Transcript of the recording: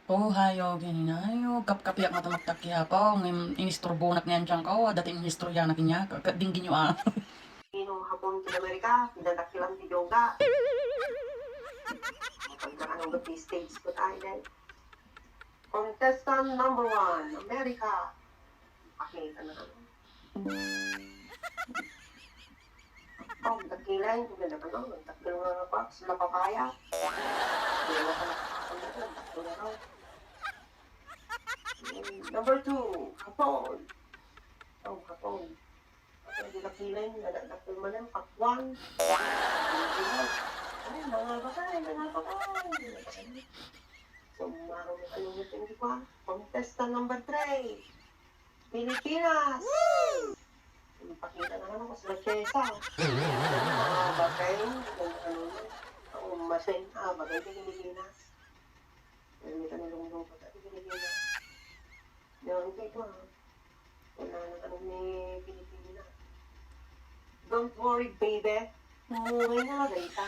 Oh, hayo, gininayo. Kapkapiyak nga tamaktakya pa. Ngayon, inisturbunak niyan dyan ka. Dating istorya na kinya. Dinggin nyo ah. Nung hapon sa Amerika, Pinadakkelan dyoga. Pagkaan ng birthday stage ko tayo din. Contestant number 1, Amerika. Pakita na ano. Dakkilan, kung ganda ka lang, nagdakil nga nga pa, sila papaya. Hindi na ka nakakasunod, nagdakil na raw. Number 2, Hapon. Hapon. Hindi dakkilan, nadakil mo lang, pakwan. Ay, mga bakay. So, marami kayong hindi ko. Contestant number 3, Pilipinas. Pakita na naman ko sa Chesa. Mga bagay, ang masin, bagay sa Pilipinas. Hindi ka nilungdong pa sa Pilipinas. Diyan kayo wala na tanong ni Pilipinas. Don't worry, baby. Umuwi na, ganita.